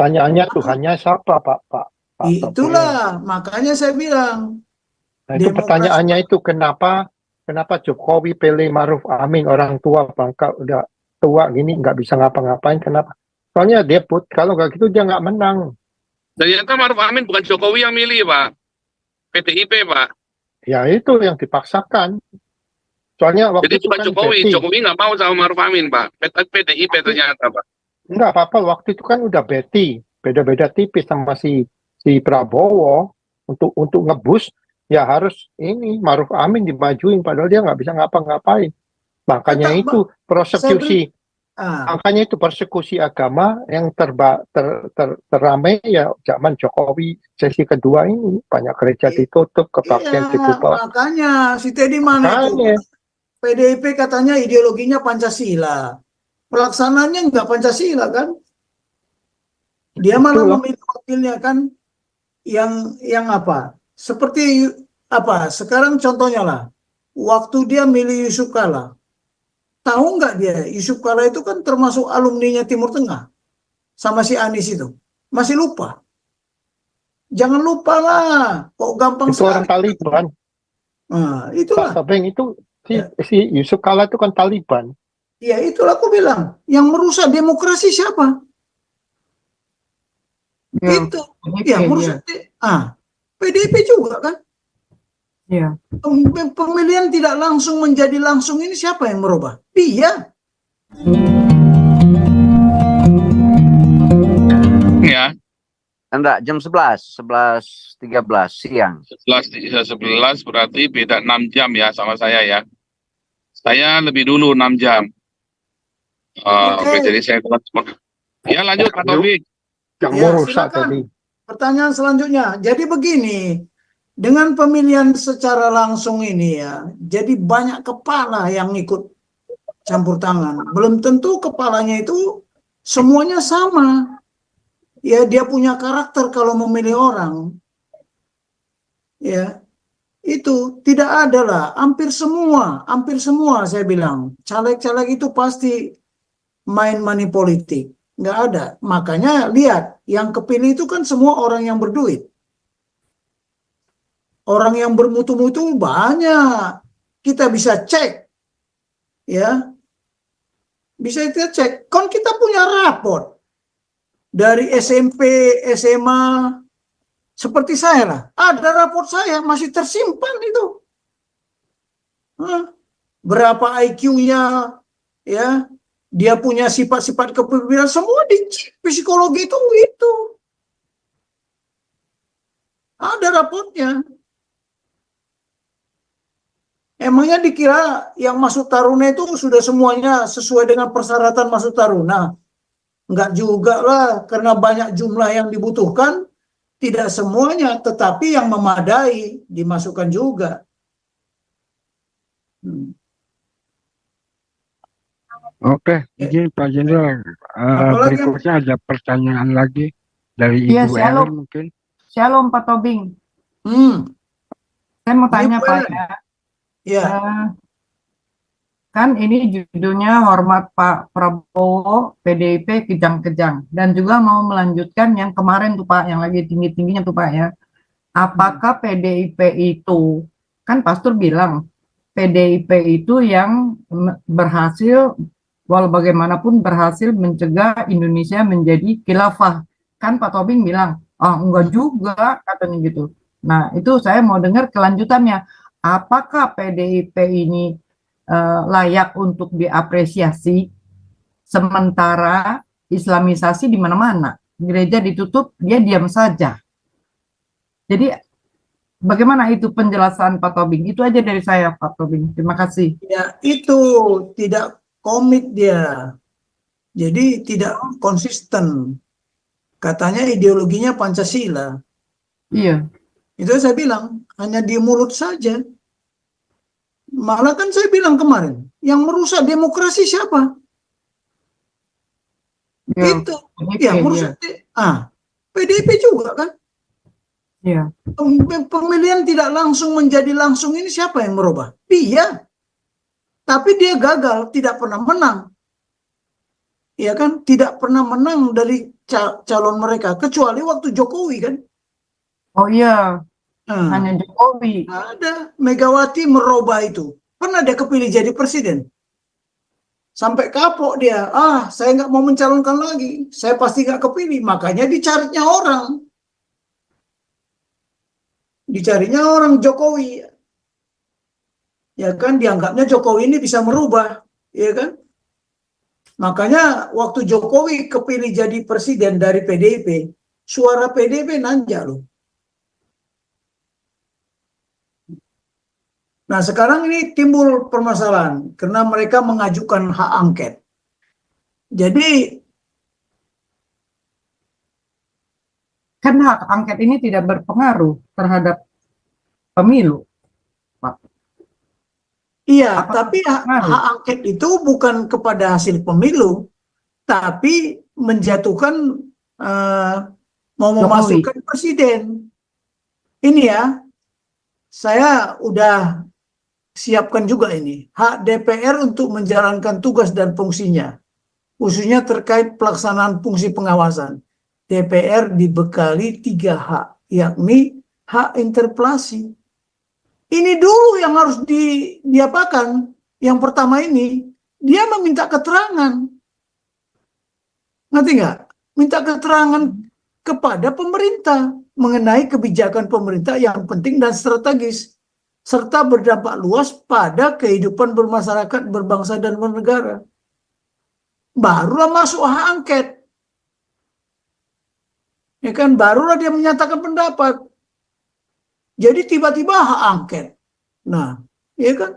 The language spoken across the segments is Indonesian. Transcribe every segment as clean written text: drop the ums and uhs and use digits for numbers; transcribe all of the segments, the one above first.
Pertanyaannya Tuhannya siapa, Pak Topeng? Itulah makanya saya bilang. Nah, itu pertanyaannya itu kenapa Jokowi pilih Maruf Amin, orang tua bangka udah tua gini nggak bisa ngapa-ngapain, kenapa? Soalnya dia kalau nggak gitu dia nggak menang. Ternyata Maruf Amin bukan Jokowi yang milih, Pak. PDIP, Pak. Ya itu yang dipaksakan. Soalnya waktu Jadi itu bukan kan Jokowi, Betty. Jokowi nggak mau sama Maruf Amin, Pak. PDIP ternyata, Pak. Enggak apa-apa, waktu itu kan udah Betty, beda-beda tipis sama si Prabowo untuk ngebus. Ya harus ini Maruf Amin dimajuin padahal dia nggak bisa ngapa-ngapain. Makanya itu persekusi agama yang teramai ya zaman Jokowi sesi kedua ini, banyak gereja ditutup, kebaktian dibubar. Makanya si Teddy mana itu? PDIP katanya ideologinya Pancasila, pelaksananya nggak Pancasila kan? Dia malah memilih wakilnya kan yang apa? Seperti apa? Sekarang contohnya lah, waktu dia milih Yusuf Kala, tahu nggak dia Yusuf Kala itu kan termasuk alumninya Timur Tengah sama si Anies itu, masih lupa? Jangan lupa lah, kok gampang itu sekali. Orang Taliban. Nah, itulah. Pak Topeng itu si Yusuf Kala itu kan Taliban. Ya itulah aku bilang, yang merusak demokrasi siapa? Ya, itu ya merusak. PDIP juga kan? Ya. Pemilihan tidak langsung menjadi langsung ini siapa yang merubah? Dia. Ya. Enggak, jam 11:13 siang. 11 berarti beda 6 jam ya sama saya ya. Saya lebih dulu 6 jam. Jadi saya ya lanjut Pak Taufik. Yang merusak tadi. Pertanyaan selanjutnya. Jadi begini, dengan pemilihan secara langsung ini ya, jadi banyak kepala yang ikut campur tangan. Belum tentu kepalanya itu semuanya sama. Ya, dia punya karakter kalau memilih orang. Ya, itu tidak ada lah. Hampir semua saya bilang. Caleg-caleg itu pasti main money politik. Nggak ada. Makanya lihat, yang kepilih itu kan semua orang yang berduit. Orang yang bermutu-mutu banyak. Kita bisa cek. Ya. Bisa kita cek. Kan kita punya raport. Dari SMP, SMA, seperti saya lah. Ada raport saya, masih tersimpan itu. Berapa IQ-nya, ya. Dia punya sifat-sifat kepemimpinan, semua di psikologi itu. Ada rapotnya. Emangnya dikira yang masuk Taruna itu sudah semuanya sesuai dengan persyaratan masuk Taruna? Enggak juga lah, karena banyak jumlah yang dibutuhkan, tidak semuanya, tetapi yang memadai dimasukkan juga. Oke, izin Pak Jenderal. Berikutnya ada pertanyaan lagi dari Ibu Ellen mungkin. Shalom Pak Tobing. Saya mau tanya Pak ya. Ya. Kan ini judulnya hormat Pak Prabowo, PDIP kejang-kejang. Dan juga mau melanjutkan yang kemarin tuh Pak, yang lagi tinggi-tingginya tuh Pak ya. Apakah PDIP itu, kan Pastor bilang, PDIP itu yang berhasil, walau bagaimanapun berhasil mencegah Indonesia menjadi khilafah. Kan Pak Tobing bilang, enggak juga katanya gitu. Nah itu saya mau dengar kelanjutannya. Apakah PDIP ini layak untuk diapresiasi sementara Islamisasi di mana-mana, gereja ditutup, dia diam saja. Jadi bagaimana itu penjelasan Pak Tobing? Itu aja dari saya Pak Tobing. Terima kasih. Ya itu tidak komit dia. Jadi tidak konsisten. Katanya ideologinya Pancasila. Iya. Itu saya bilang, hanya di mulut saja. Malah kan saya bilang kemarin, yang merusak demokrasi siapa? Ya, itu. Ya, merusak. PDIP juga kan? Iya. Pemilihan tidak langsung menjadi langsung ini siapa yang merubah? Dia. Tapi dia gagal, tidak pernah menang. Ya kan? Tidak pernah menang dari calon mereka, kecuali waktu Jokowi kan. Oh iya, Nah, hanya Jokowi. ada Megawati merubah itu. Pernah dia kepilih jadi presiden. Sampai kapok dia, saya nggak mau mencalonkan lagi, saya pasti nggak kepilih. Makanya dicarinya orang Jokowi, ya kan, dianggapnya Jokowi ini bisa merubah, ya kan. Makanya waktu Jokowi kepilih jadi presiden dari PDIP, suara PDIP nanjak loh. Nah, sekarang ini timbul permasalahan karena mereka mengajukan hak angket. Jadi, Kan hak angket ini tidak berpengaruh terhadap pemilu, Pak. iya, Apa tapi pengaruh? hak angket itu bukan kepada hasil pemilu, tapi menjatuhkan mau Jokowi. memasukkan presiden. Ini ya, saya udah siapkan juga ini hak DPR untuk menjalankan tugas dan fungsinya, khususnya terkait pelaksanaan fungsi pengawasan. DPR dibekali 3 hak, yakni hak interpelasi. Ini dulu yang harus diapakan. Yang pertama ini, dia meminta keterangan. Ngerti nggak? Minta keterangan kepada pemerintah mengenai kebijakan pemerintah yang penting dan strategis, serta berdampak luas pada kehidupan bermasyarakat, berbangsa, dan bernegara. Barulah masuk hak angket. Ya kan, barulah dia menyatakan pendapat. Jadi tiba-tiba hak angket. Nah, ya kan?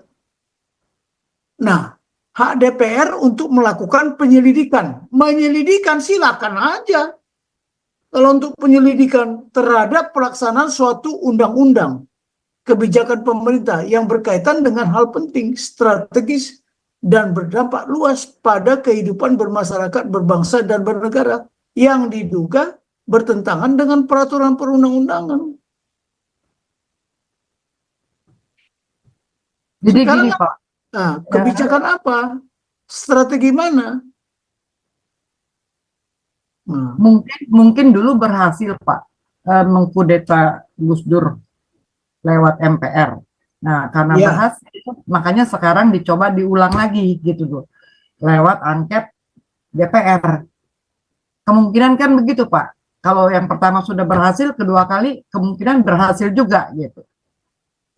Nah, hak DPR untuk melakukan penyelidikan. Menyelidikan silakan aja. Kalau untuk penyelidikan terhadap pelaksanaan suatu undang-undang, kebijakan pemerintah yang berkaitan dengan hal penting, strategis, dan berdampak luas pada kehidupan bermasyarakat, berbangsa, dan bernegara yang diduga bertentangan dengan peraturan perundang-undangan. Jadi Sekarang gini, Pak. Nah, kebijakan apa? Strategi mana? Nah, Mungkin dulu berhasil, Pak, mengkudeta Gus Dur lewat MPR. Nah, karena ya, berhasil, makanya sekarang dicoba diulang lagi gitu tuh, lewat angket DPR. Kemungkinan kan begitu, Pak. Kalau yang pertama sudah berhasil, kedua kali kemungkinan berhasil juga gitu.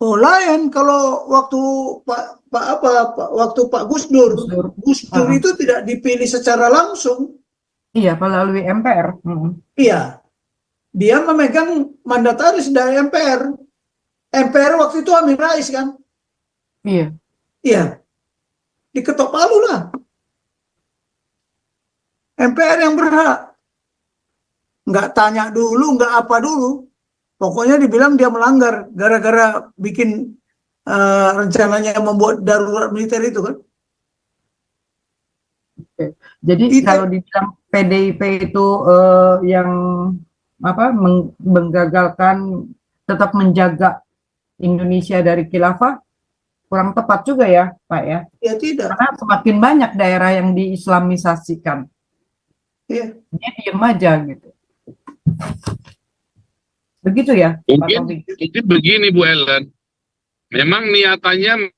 oh lain kalau waktu waktu Pak Gus Dur. Gus Dur. Gus Dur itu tidak dipilih secara langsung. Iya, melalui MPR. Iya, dia memegang mandataris dari MPR. MPR waktu itu Amin Rais kan? Iya. Iya, diketok palu lah. MPR yang berhak. Nggak tanya dulu, nggak apa dulu. Pokoknya dibilang dia melanggar gara-gara bikin rencananya membuat darurat militer itu kan. Jadi Tidak. kalau dibilang PDIP itu yang apa menggagalkan tetap menjaga Indonesia dari khilafah, kurang tepat juga ya, Pak ya. Ya tidak. Karena semakin banyak daerah yang diislamisasikan. Ya. Dia diem aja gitu. Begitu ya, Pak Taufik? Mungkin begini Bu Ellen, memang niatannya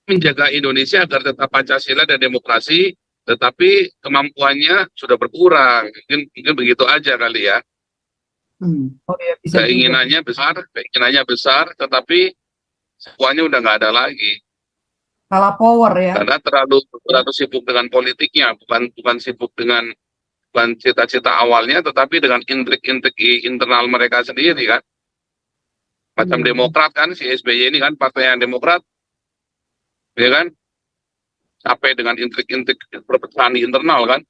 menjaga Indonesia agar tetap Pancasila dan demokrasi, tetapi kemampuannya sudah berkurang. Mungkin begitu aja kali ya. Oh ya, bisa Keinginannya besar, tetapi semuanya udah nggak ada lagi. kalah power ya. Karena terlalu sibuk dengan politiknya, bukan sibuk dengan cita-cita awalnya, tetapi dengan intrik-intrik internal mereka sendiri kan. Macam Demokrat kan, si SBY ini kan partai yang Demokrat, ya kan, sampai dengan intrik-intrik perpecahan di internal kan.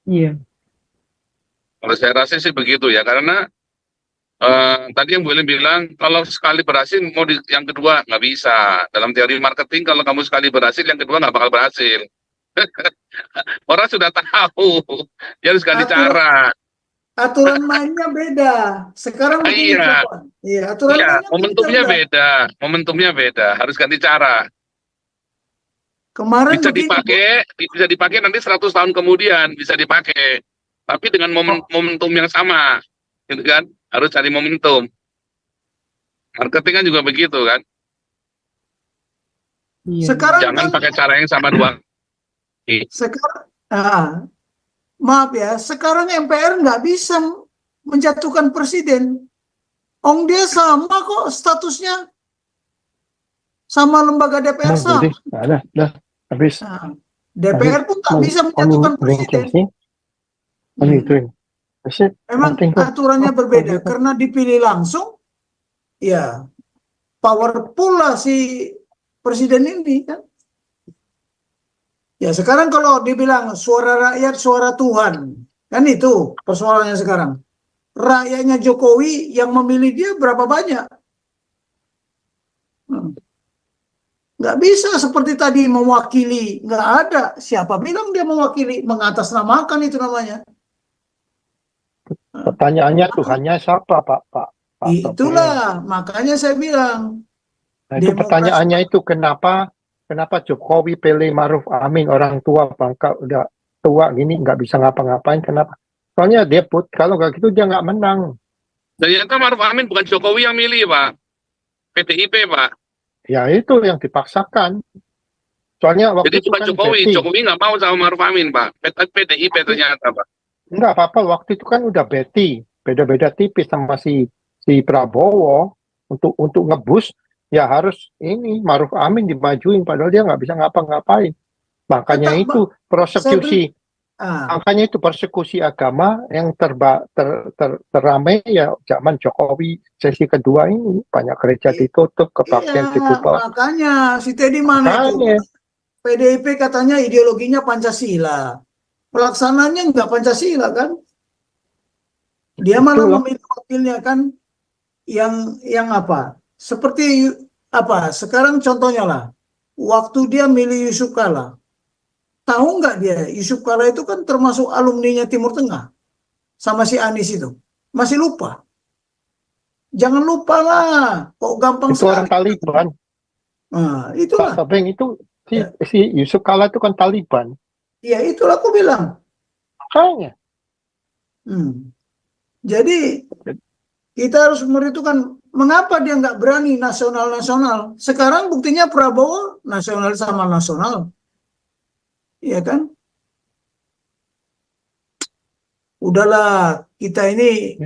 Iya. Kalau saya rasa sih begitu ya, karena tadi yang Bu Ellen bilang, kalau sekali berhasil, mau yang kedua nggak bisa. Dalam teori marketing, kalau kamu sekali berhasil, yang kedua nggak bakal berhasil. Orang sudah tahu, dia harus ganti cara. Aturan mainnya beda. Sekarang begini, Iya. coba. Iya, aturan mainnya Momentumnya beda, harus ganti cara. Kemarin Bisa begini, dipakai nanti 100 tahun kemudian bisa dipakai. Tapi dengan momentum yang sama, gitu kan? Harus cari momentum. Marketing kan juga begitu kan? sekarang Jangan kan pakai cara yang sama dua. sekarang, maaf ya, sekarang MPR nggak bisa menjatuhkan presiden. Dia sama kok statusnya sama lembaga DPR sama. Jadi dah habis. Nah, DPR pun tak bisa menjatuhkan presiden. Memang aturannya berbeda karena dipilih langsung, ya powerful lah si presiden ini kan. Ya sekarang kalau dibilang suara rakyat, suara Tuhan, kan itu persoalannya sekarang. Rakyatnya Jokowi yang memilih dia berapa banyak? Nggak bisa seperti tadi mewakili, nggak ada. Siapa bilang dia mewakili, mengatasnamakan itu namanya. Pertanyaannya Tuhannya siapa, Pak? Itulah, makanya saya bilang. Nah, itu pertanyaannya itu kenapa Jokowi pilih Maruf Amin, orang tua bangka udah tua gini nggak bisa ngapa-ngapain, kenapa? Soalnya dia kalau nggak gitu dia nggak menang. Ternyata Maruf Amin bukan Jokowi yang milih, Pak. PDIP, Pak. Ya itu yang dipaksakan. Soalnya waktu Jadi itu bukan kan Jokowi, Betty. Jokowi nggak mau sama Maruf Amin, Pak. PDIP ternyata, Pak. Enggak apa-apa, waktu itu kan udah Betty, beda-beda tipis sama si Prabowo untuk ngebus ya harus ini Maruf Amin dimajuin padahal dia nggak bisa ngapa-ngapain. Makanya itu persekusi agama yang teramai ya zaman Jokowi sesi kedua ini, banyak gereja ditutup, kebaktian dibuka. Makanya si Teddy mana itu? PDIP katanya ideologinya Pancasila. Pelaksananya nggak Pancasila kan? Dia malah memilih wakilnya kan yang apa? Seperti apa? Sekarang contohnya lah, waktu dia milih Yusuf Kala, tahu nggak dia Yusuf Kala itu kan termasuk alumninya Timur Tengah sama si Anies itu, masih lupa? Jangan lupa lah, kok gampang itu sekali. Orang Taliban. Nah, itulah. Pak Tobing itu si Yusuf Kala itu kan Taliban. Ya itulah aku bilang. Makanya. Jadi kita harus meritukan mengapa dia nggak berani nasional. Sekarang buktinya Prabowo nasional sama nasional, iya kan? Udahlah, kita ini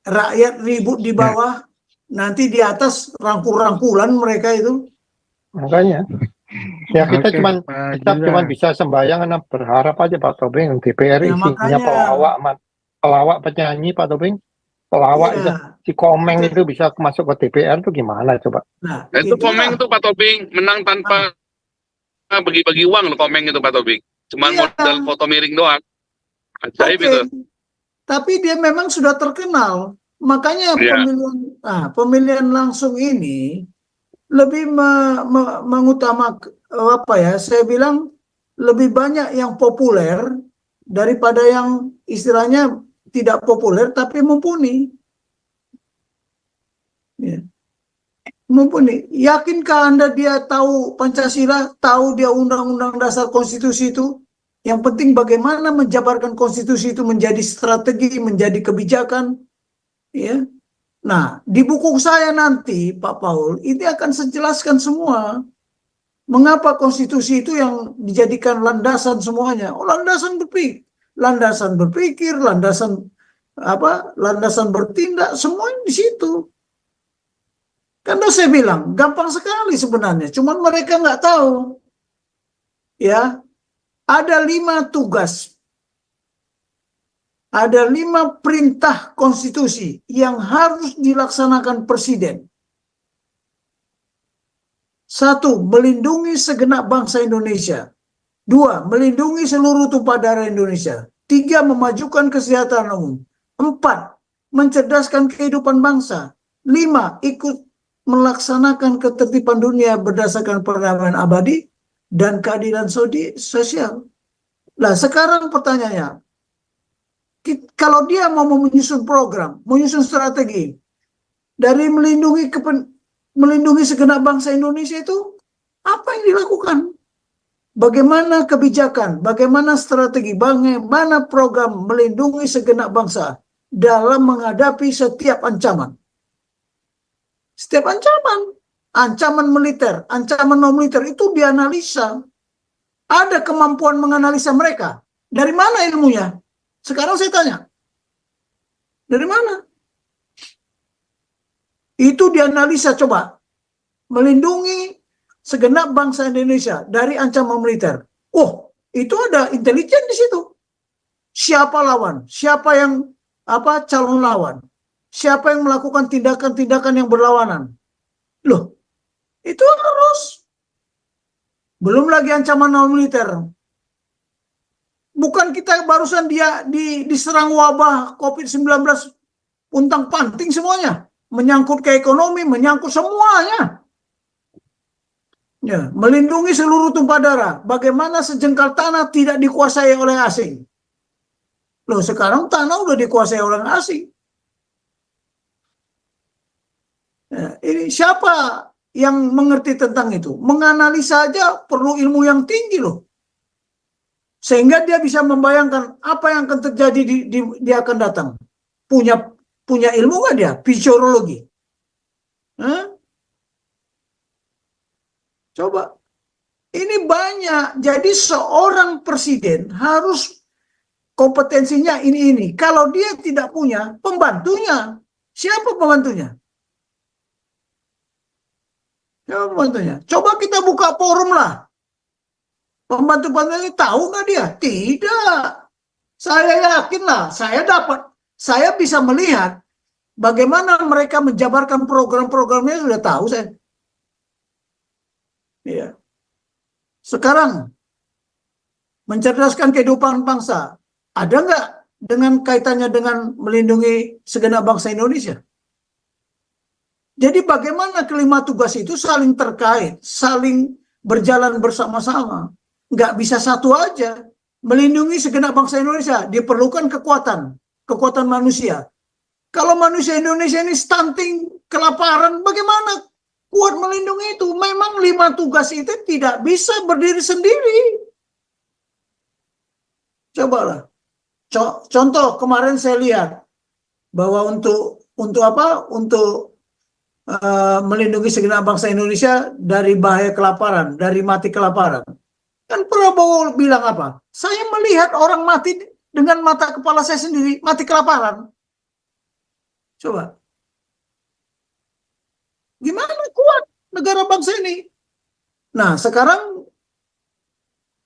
rakyat ribut di bawah, nanti di atas rangkul-rangkulan mereka itu. Makanya. Ya kita cuma bisa sembahyang, berharap aja Pak Tobing DPR Ya, isinya pelawak penyanyi Pak Tobing, pelawak itu, si Komeng itu bisa masuk ke DPR itu gimana coba? Nah, itu Komeng itu Pak Tobing menang tanpa bagi-bagi uang loh, Komeng itu Pak Tobing, cuma modal foto miring doang. Ajaib itu. Tapi dia memang sudah terkenal, makanya pemilihan langsung ini lebih mengutamakan apa ya? Saya bilang lebih banyak yang populer daripada yang istilahnya tidak populer tapi mumpuni. Ya. Mumpuni. Yakinkah Anda dia tahu Pancasila, tahu dia Undang-Undang Dasar Konstitusi itu? Yang penting bagaimana menjabarkan konstitusi itu menjadi strategi, menjadi kebijakan, ya. Nah, di buku saya nanti, Pak Paul, ini akan saya jelaskan semua. Mengapa konstitusi itu yang dijadikan landasan semuanya? Landasan berpikir, landasan bertindak, semuanya di situ. Karena saya bilang, gampang sekali sebenarnya. Cuman mereka nggak tahu. Ya, ada 5 tugas. Ada 5 perintah konstitusi yang harus dilaksanakan presiden. 1. Melindungi segenap bangsa Indonesia. 2. Melindungi seluruh tumpah darah Indonesia. 3. Memajukan kesejahteraan umum. 4. Mencerdaskan kehidupan bangsa. 5. Ikut melaksanakan ketertiban dunia berdasarkan perdamaian abadi dan keadilan sosial. Nah, sekarang pertanyaannya, kalau dia mau menyusun program, menyusun strategi dari melindungi segenap bangsa Indonesia itu, apa yang dilakukan? bagaimana kebijakan, bagaimana strategi, bagaimana program melindungi segenap bangsa dalam menghadapi setiap ancaman. Setiap ancaman militer, ancaman non militer itu dianalisa. Ada kemampuan menganalisa mereka. Dari mana ilmunya? Sekarang saya tanya. Dari mana? Itu dianalisa coba. Melindungi segenap bangsa Indonesia dari ancaman militer. Oh, itu ada intelijen di situ. Siapa lawan? Siapa yang calon lawan? Siapa yang melakukan tindakan-tindakan yang berlawanan? Loh, itu harus. Belum lagi ancaman non militer. Bukan kita barusan dia diserang wabah COVID-19 untang-panting semuanya. Menyangkut ke ekonomi, menyangkut semuanya. Ya, melindungi seluruh tumpah darah. Bagaimana sejengkal tanah tidak dikuasai oleh asing. Loh, sekarang tanah udah dikuasai oleh asing. Ya, ini siapa yang mengerti tentang itu? Menganalisa aja perlu ilmu yang tinggi loh. Sehingga dia bisa membayangkan apa yang akan terjadi di akan datang. Punya ilmu nggak dia? Futurologi. Coba. Ini banyak. Jadi seorang presiden harus kompetensinya ini. Kalau dia tidak punya pembantunya, siapa pembantunya? Siapa pembantunya? Coba kita buka forum lah. Pembantu-pembantu ini tahu nggak dia? Tidak. Saya yakin lah. Saya bisa melihat bagaimana mereka menjabarkan program-programnya sudah tahu saya. Iya. Sekarang mencerdaskan kehidupan bangsa ada nggak dengan kaitannya dengan melindungi segenap bangsa Indonesia? Jadi bagaimana kelima tugas itu saling terkait, saling berjalan bersama-sama. Nggak bisa satu aja. Melindungi segenap bangsa Indonesia diperlukan kekuatan manusia. Kalau manusia Indonesia ini stunting, kelaparan, bagaimana kuat melindungi itu? Memang 5 tugas itu tidak bisa berdiri sendiri. Cobalah. Contoh kemarin saya lihat bahwa untuk melindungi segenap bangsa Indonesia dari bahaya kelaparan, dari mati kelaparan. Kan Prabowo bilang apa? Saya melihat orang mati dengan mata kepala saya sendiri, mati kelaparan. Coba. Gimana kuat negara bangsa ini? Nah, sekarang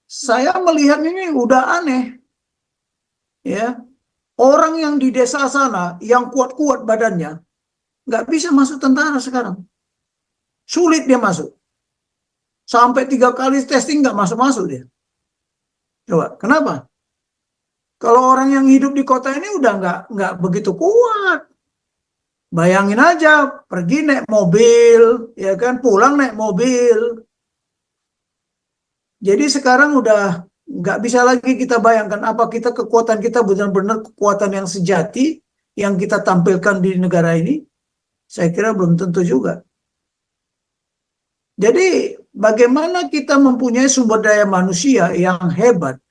saya melihat ini udah aneh. Ya. Orang yang di desa sana, yang kuat-kuat badannya, nggak bisa masuk tentara sekarang. Sulit dia masuk. Sampai 3 kali testing nggak masuk-masuk dia. Coba, kenapa? Kalau orang yang hidup di kota ini udah nggak begitu kuat. Bayangin aja, pergi naik mobil, ya kan, pulang naik mobil. Jadi sekarang udah nggak bisa lagi kita bayangkan apa kekuatan kita benar-benar kekuatan yang sejati yang kita tampilkan di negara ini. Saya kira belum tentu juga. Jadi bagaimana kita mempunyai sumber daya manusia yang hebat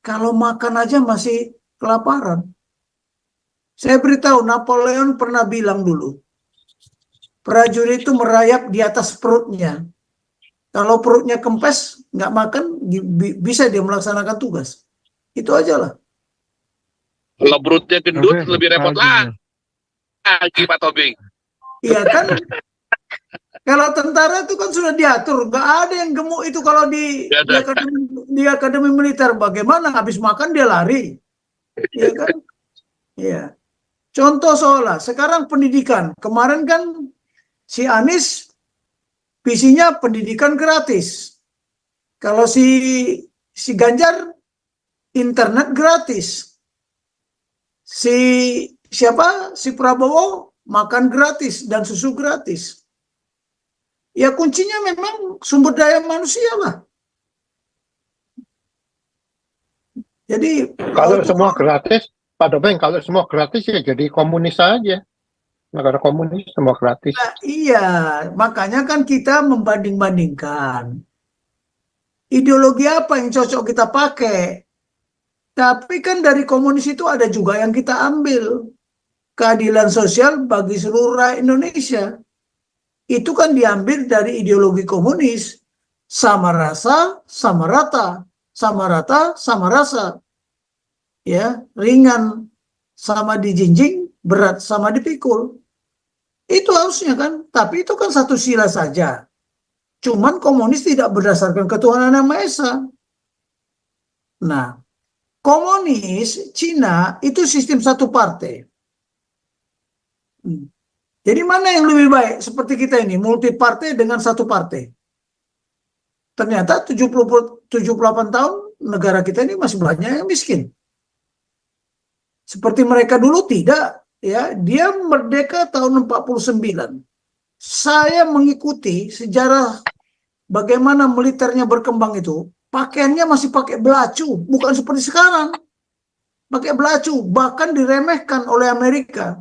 kalau makan aja masih kelaparan? Saya beritahu, Napoleon pernah bilang dulu, prajurit itu merayap di atas perutnya. Kalau perutnya kempes, nggak makan, bisa dia melaksanakan tugas. Itu aja lah. Kalau perutnya gendut, lebih repot lagi, Pak Tobing. Iya kan? Kalau tentara itu kan sudah diatur, nggak ada yang gemuk itu kalau di akademi militer. Bagaimana habis makan dia lari, ya kan? Iya. Contoh seolah sekarang pendidikan. Kemarin kan si Anies visinya pendidikan gratis. Kalau si Ganjar internet gratis. Si Prabowo makan gratis dan susu gratis. Ya kuncinya memang sumber daya manusia lah. Jadi kalau semua gratis, Pak Tobing, kalau semua gratis ya jadi komunis saja. Negara komunis semua gratis. Nah, iya, makanya kan kita membanding-bandingkan. ideologi apa yang cocok kita pakai. Tapi kan dari komunis itu ada juga yang kita ambil. Keadilan sosial bagi seluruh rakyat Indonesia. Itu kan diambil dari ideologi komunis. Sama rasa, sama rata. Sama rata, sama rasa. Ya, ringan sama dijinjing, berat sama dipikul. Itu harusnya kan. Tapi itu kan satu sila saja. Cuman komunis tidak berdasarkan ketuhanan yang Maha Esa. Nah, komunis Cina itu sistem satu partai. Jadi mana yang lebih baik? Seperti kita ini, multi partai dengan satu partai. Ternyata 78 tahun negara kita ini masih banyak yang miskin. Seperti mereka dulu tidak, ya. Dia merdeka tahun 49. Saya mengikuti sejarah bagaimana militernya berkembang itu. Pakaiannya masih pakai belacu, bukan seperti sekarang. Pakai belacu, bahkan diremehkan oleh Amerika.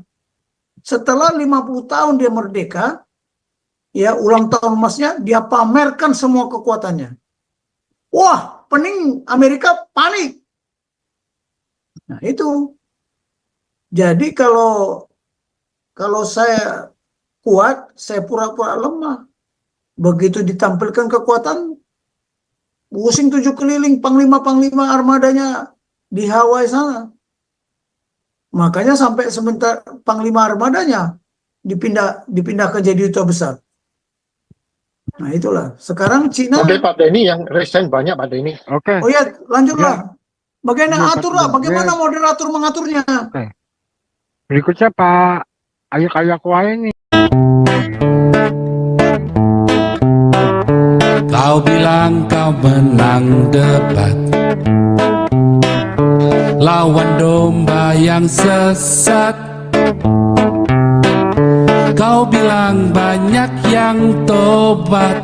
Setelah 50 tahun dia merdeka, ya ulang tahun emasnya, dia pamerkan semua kekuatannya. Wah, pening Amerika panik. Nah, itu. Jadi kalau saya kuat, saya pura-pura lemah. Begitu ditampilkan kekuatan, pusing 7 keliling, panglima-panglima armadanya di Hawaii sana. Makanya sampai sebentar panglima armadanya dipindah ke jadi duta besar. Nah itulah. Sekarang Cina. Oke Pak Denny, yang resign banyak Pak Denny. Oke. Oh ya, lanjutlah. Bagaimana Ya, aturlah? Pak, Bagaimana ya. moderator mengaturnya? Oke. Berikutnya Pak Ayak-Ayak Wae nih. Kau bilang kau menang debat, lawan domba yang sesat. Kau bilang banyak yang tobat.